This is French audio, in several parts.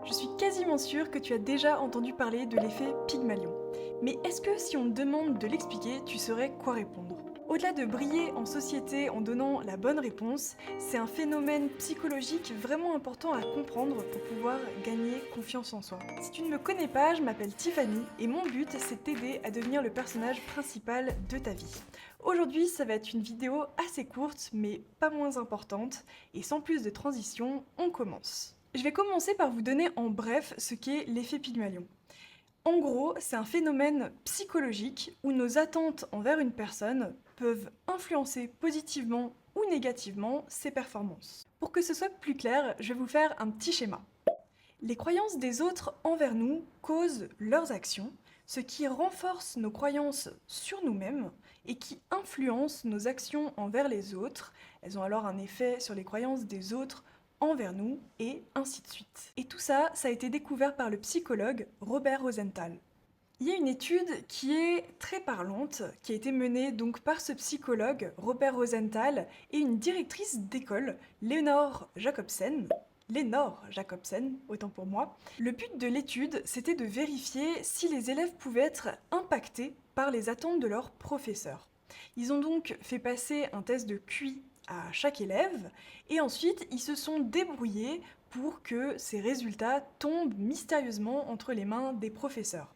Je suis quasiment sûre que tu as déjà entendu parler de l'effet Pygmalion. Mais est-ce que si on te demande de l'expliquer, tu saurais quoi répondre? Au-delà de briller en société en donnant la bonne réponse, c'est un phénomène psychologique vraiment important à comprendre pour pouvoir gagner confiance en soi. Si tu ne me connais pas, je m'appelle Tiffany et mon but c'est de t'aider à devenir le personnage principal de ta vie. Aujourd'hui, ça va être une vidéo assez courte mais pas moins importante et sans plus de transition, on commence. Je vais commencer par vous donner en bref ce qu'est l'effet Pygmalion. En gros, c'est un phénomène psychologique où nos attentes envers une personne peuvent influencer positivement ou négativement ses performances. Pour que ce soit plus clair, je vais vous faire un petit schéma. Les croyances des autres envers nous causent leurs actions, ce qui renforce nos croyances sur nous-mêmes et qui influence nos actions envers les autres. Elles ont alors un effet sur les croyances des autres envers nous et ainsi de suite. Et tout ça, ça a été découvert par le psychologue Robert Rosenthal. Il y a une étude qui est très parlante, qui a été menée donc par ce psychologue Robert Rosenthal et une directrice d'école, Lénore Jacobsen, autant pour moi. Le but de l'étude, c'était de vérifier si les élèves pouvaient être impactés par les attentes de leurs professeurs. Ils ont donc fait passer un test de QI à chaque élève et ensuite ils se sont débrouillés pour que ces résultats tombent mystérieusement entre les mains des professeurs.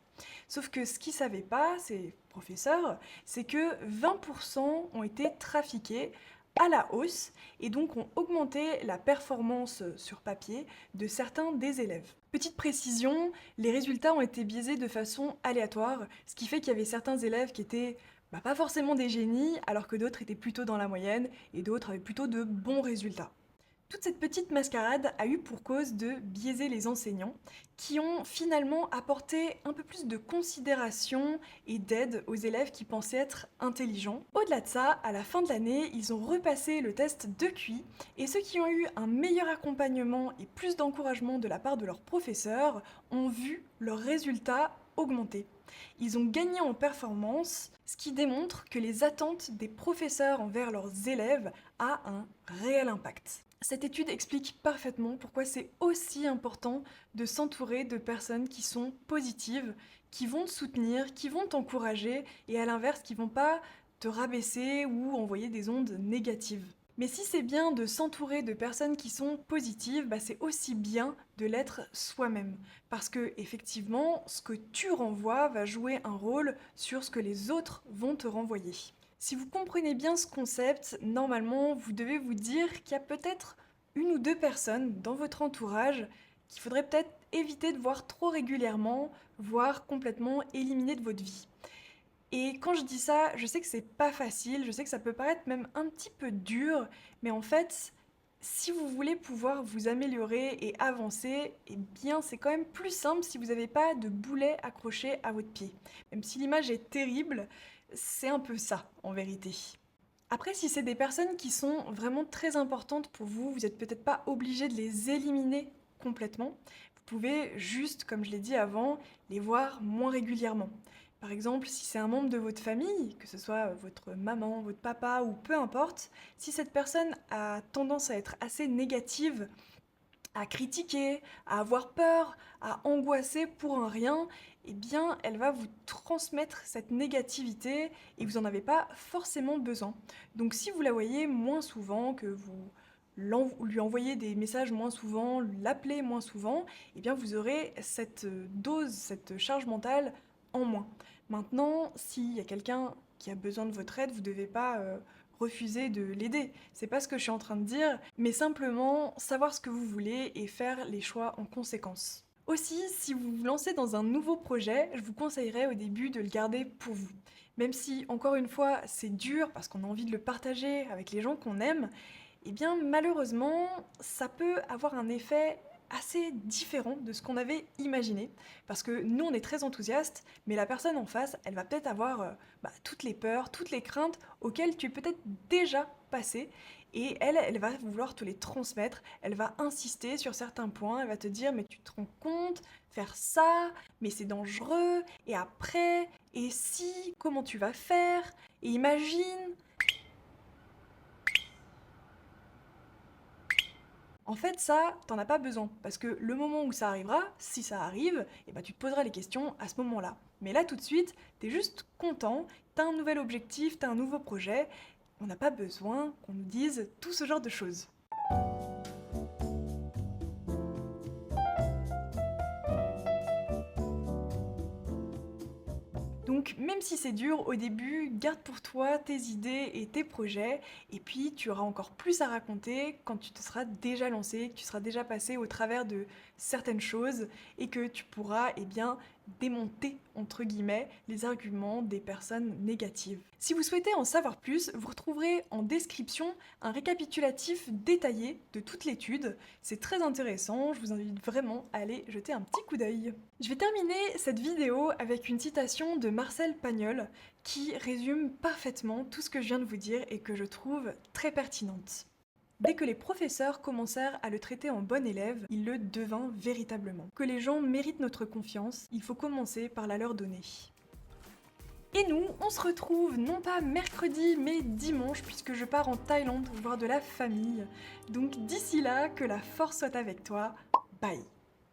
Sauf que ce qu'ils ne savaient pas, ces professeurs, c'est que 20% ont été trafiqués à la hausse et donc ont augmenté la performance sur papier de certains des élèves. Petite précision, les résultats ont été biaisés de façon aléatoire, ce qui fait qu'il y avait certains élèves qui étaient pas forcément des génies, alors que d'autres étaient plutôt dans la moyenne et d'autres avaient plutôt de bons résultats. Toute cette petite mascarade a eu pour cause de biaiser les enseignants, qui ont finalement apporté un peu plus de considération et d'aide aux élèves qui pensaient être intelligents. Au-delà de ça, à la fin de l'année, ils ont repassé le test de QI, et ceux qui ont eu un meilleur accompagnement et plus d'encouragement de la part de leurs professeurs ont vu leurs résultats augmenter. Ils ont gagné en performance, ce qui démontre que les attentes des professeurs envers leurs élèves a un réel impact. Cette étude explique parfaitement pourquoi c'est aussi important de s'entourer de personnes qui sont positives, qui vont te soutenir, qui vont t'encourager et à l'inverse qui vont pas te rabaisser ou envoyer des ondes négatives. Mais si c'est bien de s'entourer de personnes qui sont positives, c'est aussi bien de l'être soi-même. Parce que effectivement, ce que tu renvoies va jouer un rôle sur ce que les autres vont te renvoyer. Si vous comprenez bien ce concept, normalement, vous devez vous dire qu'il y a peut-être une ou deux personnes dans votre entourage qu'il faudrait peut-être éviter de voir trop régulièrement, voire complètement éliminer de votre vie. Et quand je dis ça, je sais que c'est pas facile, je sais que ça peut paraître même un petit peu dur, mais en fait, si vous voulez pouvoir vous améliorer et avancer, eh bien c'est quand même plus simple si vous n'avez pas de boulet accroché à votre pied. Même si l'image est terrible, c'est un peu ça en vérité. Après, si c'est des personnes qui sont vraiment très importantes pour vous, vous n'êtes peut-être pas obligé de les éliminer complètement. Vous pouvez juste, comme je l'ai dit avant, les voir moins régulièrement. Par exemple, si c'est un membre de votre famille, que ce soit votre maman, votre papa ou peu importe, si cette personne a tendance à être assez négative, à critiquer, à avoir peur, à angoisser pour un rien, eh bien, elle va vous transmettre cette négativité et vous n'en avez pas forcément besoin. Donc si vous la voyez moins souvent, que vous lui envoyez des messages moins souvent, l'appelez moins souvent, eh bien vous aurez cette dose, cette charge mentale en moins. Maintenant, s'il y a quelqu'un qui a besoin de votre aide, vous ne devez pas refuser de l'aider. C'est pas ce que je suis en train de dire, mais simplement savoir ce que vous voulez et faire les choix en conséquence. Aussi, si vous vous lancez dans un nouveau projet, je vous conseillerais au début de le garder pour vous. Même si, encore une fois, c'est dur parce qu'on a envie de le partager avec les gens qu'on aime, eh bien malheureusement, ça peut avoir un effet assez différent de ce qu'on avait imaginé. Parce que nous, on est très enthousiastes, mais la personne en face, elle va peut-être avoir toutes les peurs, toutes les craintes auxquelles tu es peut-être déjà passé. Et elle va vouloir te les transmettre, elle va insister sur certains points, elle va te dire mais tu te rends compte, faire ça, mais c'est dangereux, et après, et si, comment tu vas faire, et imagine. En fait, ça, t'en as pas besoin, parce que le moment où ça arrivera, si ça arrive, eh ben, tu te poseras les questions à ce moment-là. Mais là, tout de suite, t'es juste content, t'as un nouvel objectif, t'as un nouveau projet, on n'a pas besoin qu'on nous dise tout ce genre de choses. Donc même si c'est dur, au début, garde pour toi tes idées et tes projets, et puis tu auras encore plus à raconter quand tu te seras déjà lancé, que tu seras déjà passé au travers de certaines choses, et que tu pourras, eh bien, démonter, entre guillemets, les arguments des personnes négatives. Si vous souhaitez en savoir plus, vous retrouverez en description un récapitulatif détaillé de toute l'étude. C'est très intéressant, je vous invite vraiment à aller jeter un petit coup d'œil. Je vais terminer cette vidéo avec une citation de Marcel Pagnol qui résume parfaitement tout ce que je viens de vous dire et que je trouve très pertinente. Dès que les professeurs commencèrent à le traiter en bon élève, il le devint véritablement. Que les gens méritent notre confiance, il faut commencer par la leur donner. Et nous, on se retrouve non pas mercredi mais dimanche puisque je pars en Thaïlande voir de la famille. Donc d'ici là, que la force soit avec toi. Bye.